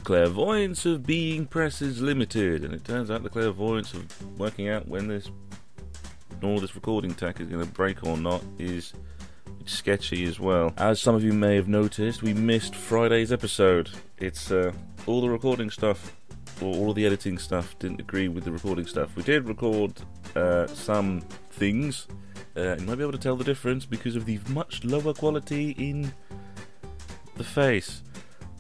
clairvoyance of being press is limited, and it turns out the clairvoyance of working out when this recording tech is going to break or not is sketchy as well. As some of you may have noticed, we missed Friday's episode. It's all the recording stuff, or all of the editing stuff didn't agree with the recording stuff. We did record some things. You might be able to tell the difference because of the much lower quality in the face.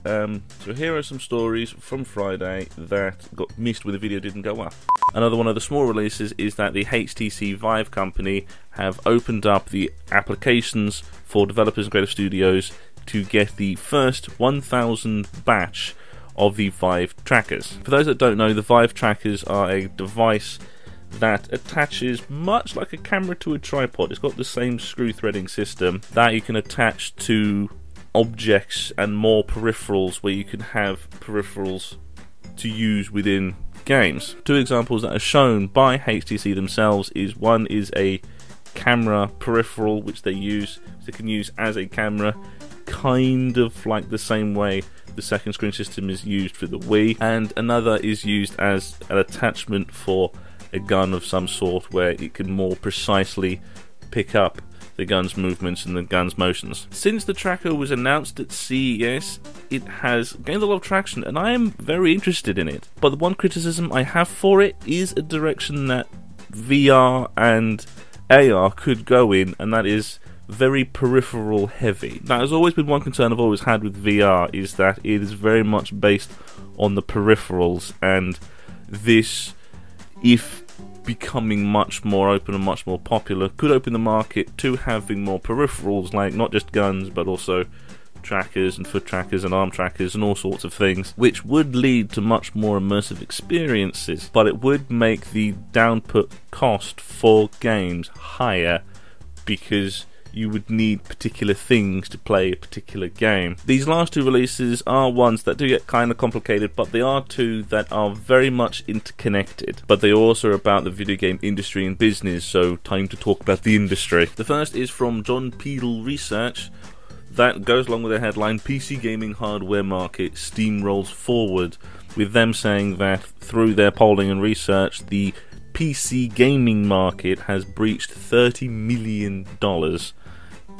So here are some stories from Friday that got missed when the video didn't go up. Another one of the small releases is that the HTC Vive company have opened up the applications for developers and creative studios to get the first 1,000 batch of the Vive Trackers. For those that don't know, the Vive Trackers are a device that attaches much like a camera to a tripod. It's got the same screw threading system that you can attach to objects and more peripherals, where you can have peripherals to use within games. Two examples that are shown by HTC themselves is one is a camera peripheral which they can use as a camera, kind of like the same way the second screen system is used for the Wii, and another is used as an attachment for a gun of some sort where it can more precisely pick up the gun's movements and the gun's motions. Since the tracker was announced at CES, it has gained a lot of traction, and I am very interested in it. But the one criticism I have for it is a direction that VR and AR could go in, and that is very peripheral heavy. That has always been one concern I've always had with VR, is that it is very much based on the peripherals, and this, if becoming much more open and much more popular, could open the market to having more peripherals, like not just guns but also trackers and foot trackers and arm trackers and all sorts of things, which would lead to much more immersive experiences, but it would make the downput cost for games higher because you would need particular things to play a particular game. These last two releases are ones that do get kind of complicated, but they are two that are very much interconnected. But they also are about the video game industry and business, so time to talk about the industry. The first is from John Peedle Research. That goes along with the headline, PC gaming hardware market steamrolls forward, with them saying that through their polling and research, the PC gaming market has breached $30 million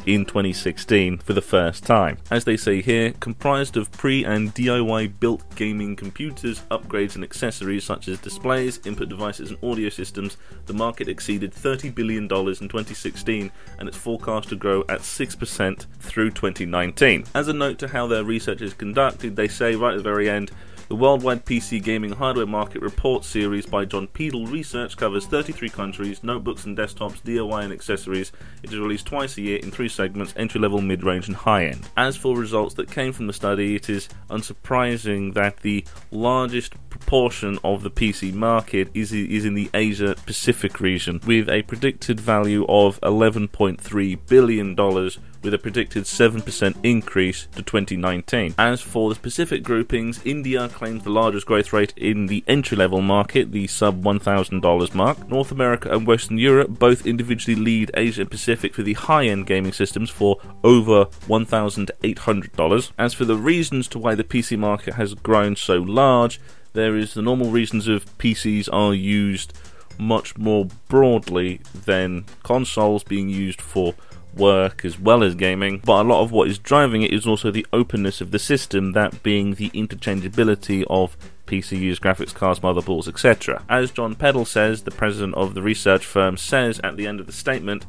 in 2016 for the first time. As they say here, comprised of pre- and DIY built gaming computers, upgrades and accessories such as displays, input devices and audio systems, the market exceeded $30 billion in 2016, and it's forecast to grow at 6% through 2019. As a note to how their research is conducted, they say right at the very end, the Worldwide PC Gaming Hardware Market Report series by John Peedle Research covers 33 countries, notebooks and desktops, DIY and accessories. It is released twice a year in 3 segments, entry-level, mid-range and high-end. As for results that came from the study, it is unsurprising that the largest proportion of the PC market is in the Asia-Pacific region, with a predicted value of $11.3 billion, with a predicted 7% increase to 2019. As for the specific groupings, India claims the largest growth rate in the entry-level market, the sub $1,000 mark. North America and Western Europe both individually lead Asia and Pacific for the high-end gaming systems for over $1,800. As for the reasons to why the PC market has grown so large, there is the normal reasons of PCs are used much more broadly than consoles, being used for work as well as gaming, but a lot of what is driving it is also the openness of the system, that being the interchangeability of PCUs, graphics cards, motherboards, etc. As John Peddle says, the president of the research firm, says at the end of the statement,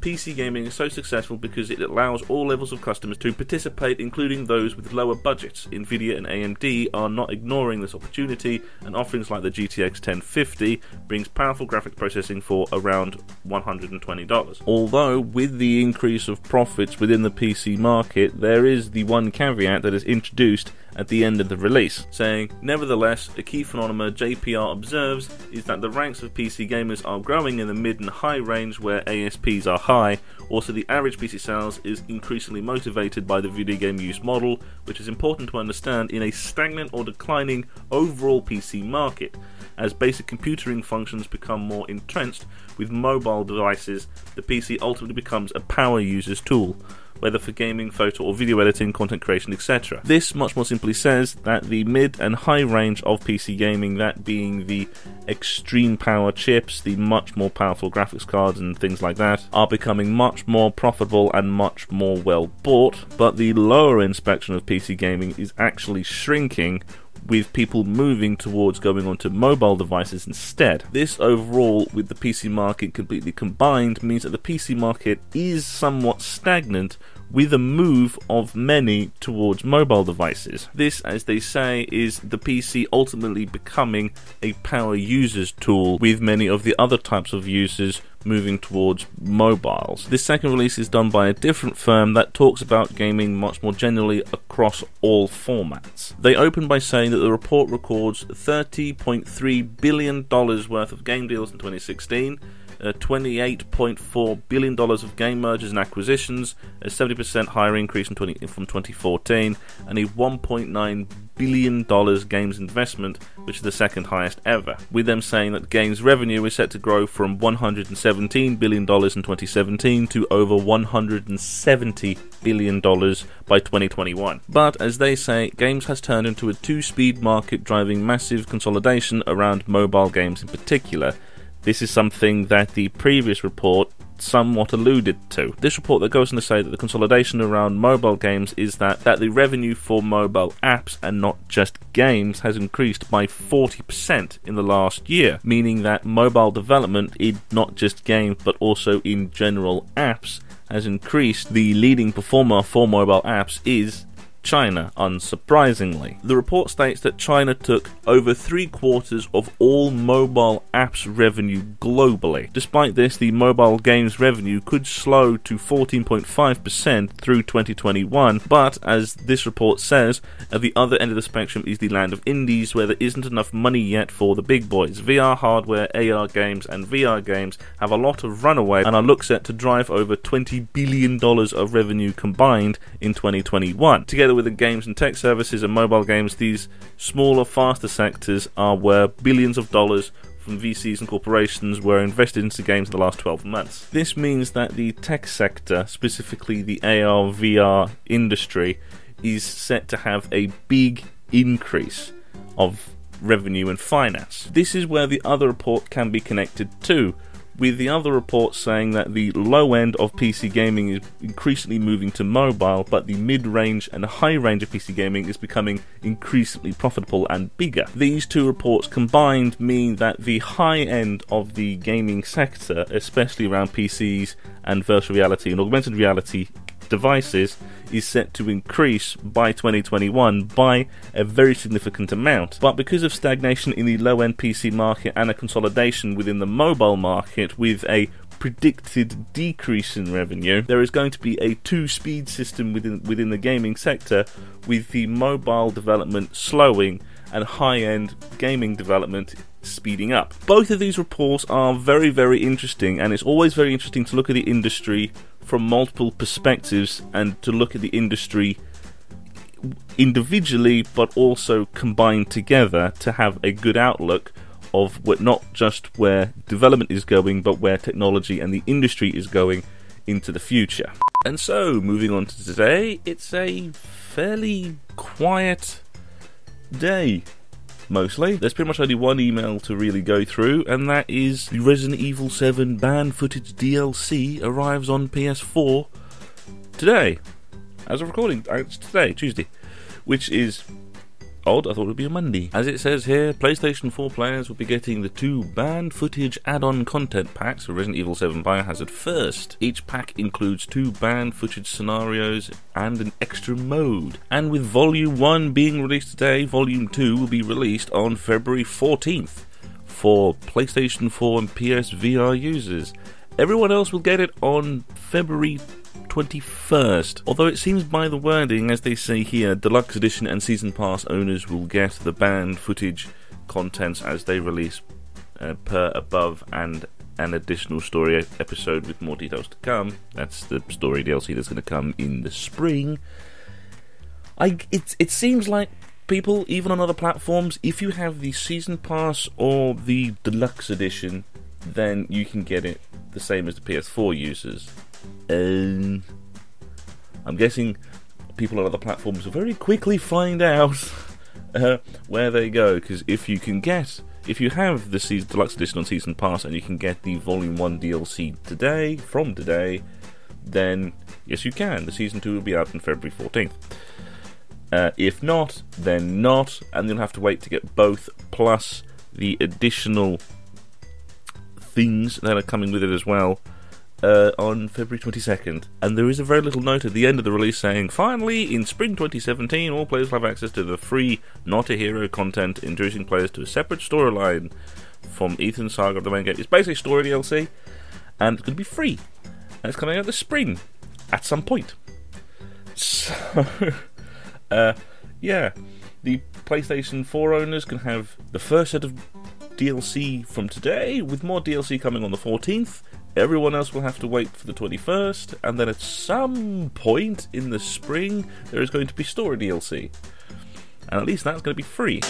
PC gaming is so successful because it allows all levels of customers to participate, including those with lower budgets. Nvidia and AMD are not ignoring this opportunity, and offerings like the GTX 1050 brings powerful graphics processing for around $120. Although, with the increase of profits within the PC market, there is the one caveat that is introduced at the end of the release, saying, nevertheless, a key phenomenon JPR observes is that the ranks of PC gamers are growing in the mid and high range where ASPs are high. Also, the average PC sales is increasingly motivated by the video game use model, which is important to understand in a stagnant or declining overall PC market. As basic computing functions become more entrenched with mobile devices, the PC ultimately becomes a power user's tool. whether for gaming, photo or video editing, content creation, etc. This much more simply says that the mid and high range of PC gaming, that being the extreme power chips, the much more powerful graphics cards and things like that, are becoming much more profitable and much more well bought, but the lower end spectrum of PC gaming is actually shrinking, with people moving towards going onto mobile devices instead. This overall, with the PC market completely combined, means that the PC market is somewhat stagnant, with a move of many towards mobile devices. This, as they say, is the PC ultimately becoming a power users tool, with many of the other types of users moving towards mobiles. This second release is done by a different firm that talks about gaming much more generally across all formats. They open by saying that the report records $30.3 billion worth of game deals in 2016, $28.4 billion of game mergers and acquisitions, a 70% higher increase from 2014, and a $1.9 billion games investment, which is the second highest ever, with them saying that games revenue is set to grow from $117 billion in 2017 to over $170 billion by 2021. But as they say, games has turned into a two-speed market, driving massive consolidation around mobile games in particular. This is something that the previous report somewhat alluded to. This report that goes on to say that the consolidation around mobile games is that the revenue for mobile apps and not just games has increased by 40% in the last year, meaning that mobile development in not just games but also in general apps has increased. The leading performer for mobile apps is China, unsurprisingly. The report states that China took over 3/4 of all mobile apps revenue globally. Despite this, the mobile games revenue could slow to 14.5% through 2021, but as this report says, at the other end of the spectrum is the land of indies, where there isn't enough money yet for the big boys. VR hardware, AR games and VR games have a lot of runaway and are looked set to drive over $20 billion of revenue combined in 2021. Together with the games and tech services and mobile games, these smaller, faster sectors are where billions of dollars from VCs and corporations were invested into games in the last 12 months. This means that the tech sector, specifically the AR VR industry, is set to have a big increase of revenue and finance. This is where the other report can be connected to, with the other report saying that the low end of PC gaming is increasingly moving to mobile, but the mid-range and high range of PC gaming is becoming increasingly profitable and bigger. These two reports combined mean that the high end of the gaming sector, especially around PCs and virtual reality and augmented reality devices, is set to increase by 2021 by a very significant amount. But because of stagnation in the low-end PC market and a consolidation within the mobile market with a predicted decrease in revenue, there is going to be a two-speed system within the gaming sector, with the mobile development slowing and high-end gaming development speeding up. Both of these reports are very, very interesting, and it's always very interesting to look at the industry from multiple perspectives and to look at the industry individually but also combined together to have a good outlook of what, not just where development is going, but where technology and the industry is going into the future. And so, moving on to today, it's a fairly quiet day. Mostly. There's pretty much only one email to really go through, and that is the Resident Evil 7 banned footage DLC arrives on PS4 today. As of recording, it's today, Tuesday, which is odd. I thought it would be a Monday. As it says here, PlayStation 4 players will be getting the 2 banned footage add-on content packs for Resident Evil 7 Biohazard First. Each pack includes 2 banned footage scenarios and an extra mode. And with Volume 1 being released today, Volume 2 will be released on February 14th for PlayStation 4 and PS VR users. Everyone else will get it on February 21st. Although it seems by the wording, as they say here, Deluxe Edition and Season Pass owners will get the banned footage contents as they release per above, and an additional story episode with more details to come. That's the story DLC that's going to come in the spring. It seems like people, even on other platforms, if you have the Season Pass or the Deluxe Edition, then you can get it the same as the PS4 users. I'm guessing people on other platforms will very quickly find out where they go, because if you have the Deluxe Edition on Season Pass and you can get the Volume 1 DLC from today, then yes you can. The Season 2 will be out on February 14th. If not, then not, and you'll have to wait to get both, plus the additional things that are coming with it as well, on February 22nd. And there is a very little note at the end of the release saying, finally, in spring 2017, all players will have access to the free Not a Hero content, introducing players to a separate storyline from Ethan's saga of the main game. It's basically story DLC, and it's going to be free. And it's coming out this spring, at some point. So, yeah, the PlayStation 4 owners can have the first set of DLC from today, with more DLC coming on the 14th. Everyone else will have to wait for the 21st, and then at some point in the spring, there is going to be story DLC. And at least that's going to be free.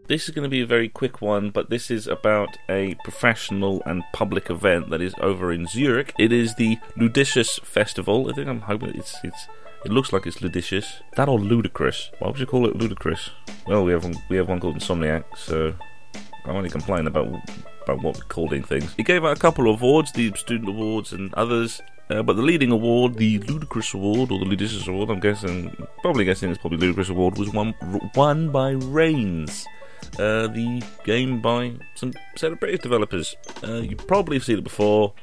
This is going to be a very quick one, but this is about a professional and public event that is over in Zurich. It is the Ludicious Festival. I think I'm hoping it looks like it's ludicious. That or ludicrous? Why would you call it ludicrous? Well, we have one called Insomniac, so I only complain about what we're calling things. It gave out a couple of awards, the Student Awards and others, but the leading award, the Ludicrous Award, or the Ludicious Award, probably guessing it's probably Ludicrous Award, was won by Reigns, the game by some set of British developers. You probably have seen it before.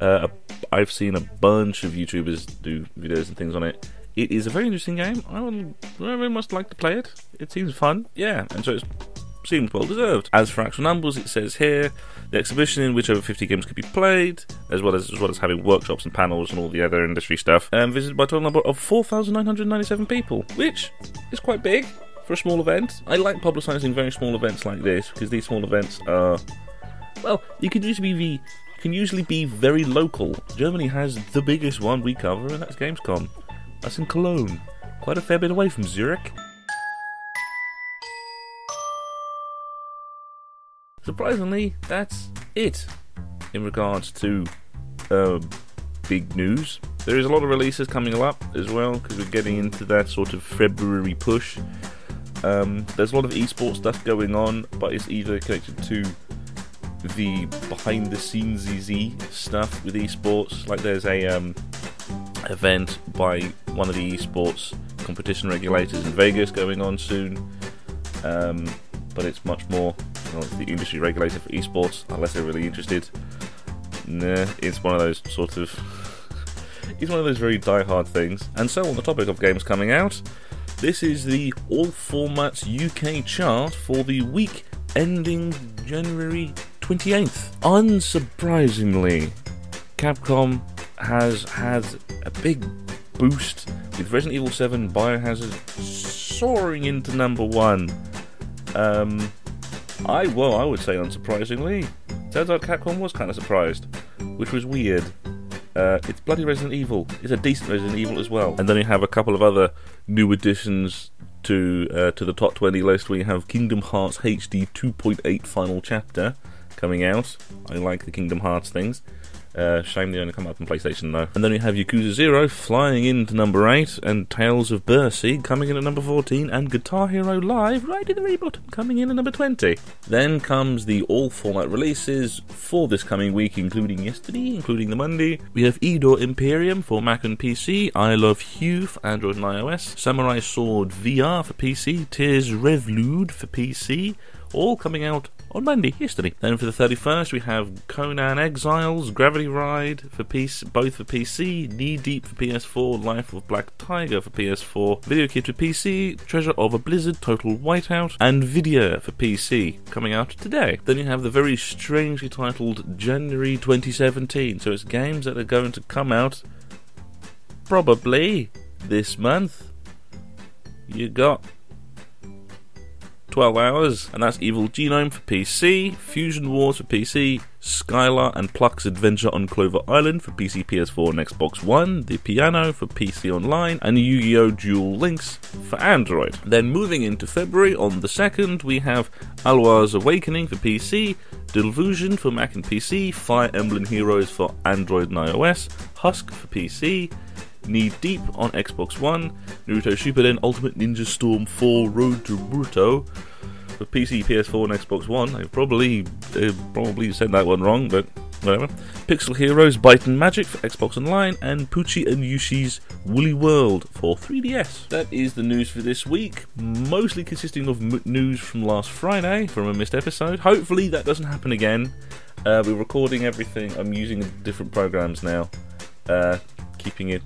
I've seen a bunch of YouTubers do videos and things on it. It is a very interesting game. I would very much like to play it. It seems fun, yeah, and so it seems well deserved. As for actual numbers, it says here, the exhibition in which over 50 games could be played, as well as having workshops and panels and all the other industry stuff, visited by a total number of 4,997 people, which is quite big for a small event. I like publicising very small events like this, because these small events are, well, you can usually be very local. Germany has the biggest one we cover, and that's Gamescom. That's in Cologne, quite a fair bit away from Zurich. Surprisingly, that's it in regards to big news. There is a lot of releases coming up as well, because we're getting into that sort of February push. There's a lot of esports stuff going on, but it's either connected to the behind the scenes stuff with esports, like there's a event by one of the esports competition regulators in Vegas going on soon, but it's much more the industry regulator for esports, unless they're really interested. Nah, it's one of those it's one of those very die-hard things. And so, on the topic of games coming out, this is the All Formats UK chart for the week ending January 28th. Unsurprisingly, Capcom has had a big boost, with Resident Evil 7 Biohazard soaring into number 1. I would say unsurprisingly. Turns out Capcom was kind of surprised, which was weird. It's bloody Resident Evil. It's a decent Resident Evil as well. And then you have a couple of other new additions to the top 20 list, where you have Kingdom Hearts HD 2.8 Final Chapter coming out. I like the Kingdom Hearts things. Shame they only come out on PlayStation though. And then we have Yakuza 0 flying into number 8, and Tales of Berseid coming in at number 14, and Guitar Hero Live right in the very bottom, coming in at number 20. Then comes the all-format releases for this coming week, including the Monday. We have Edo Imperium for Mac and PC, I Love Hugh for Android and iOS, Samurai Sword VR for PC, Tears Revlude for PC, all coming out on Monday, yesterday. Then for the 31st, we have Conan Exiles, Gravity Ride for PC, both for PC, Knee Deep for PS4, Life of Black Tiger for PS4, Video Kid for PC, Treasure of a Blizzard, Total Whiteout, and Vidya for PC, coming out today. Then you have the very strangely titled January 2017, so it's games that are going to come out probably this month. You got 12 Hours, and that's Evil Genome for PC, Fusion Wars for PC, Skylar and Pluck's Adventure on Clover Island for PC, PS4 and Xbox One, The Piano for PC Online, and Yu-Gi-Oh! Duel Links for Android. Then moving into February, on the 2nd, we have Alwa's Awakening for PC, Delusion for Mac and PC, Fire Emblem Heroes for Android and iOS, Husk for PC, Knee Deep on Xbox One, Naruto Shippuden Ultimate Ninja Storm 4 Road to Boruto for PC, PS4 and Xbox One. I probably said that one wrong, but whatever. Pixel Heroes Bite and Magic for Xbox Online, and Poochie and Yushi's Woolly World for 3DS. That is the news for this week, mostly consisting of news from last Friday, from a missed episode. Hopefully that doesn't happen again. We're recording everything. I'm using different programs now, keeping it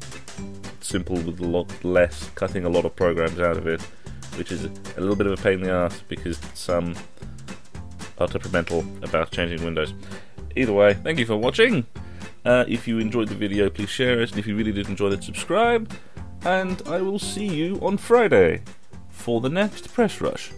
simple with a lot less, cutting a lot of programs out of it, which is a little bit of a pain in the ass because some are temperamental about changing windows. Either way, thank you for watching. If you enjoyed the video, please share it, and if you really did enjoy it, subscribe, and I will see you on Friday for the next press rush.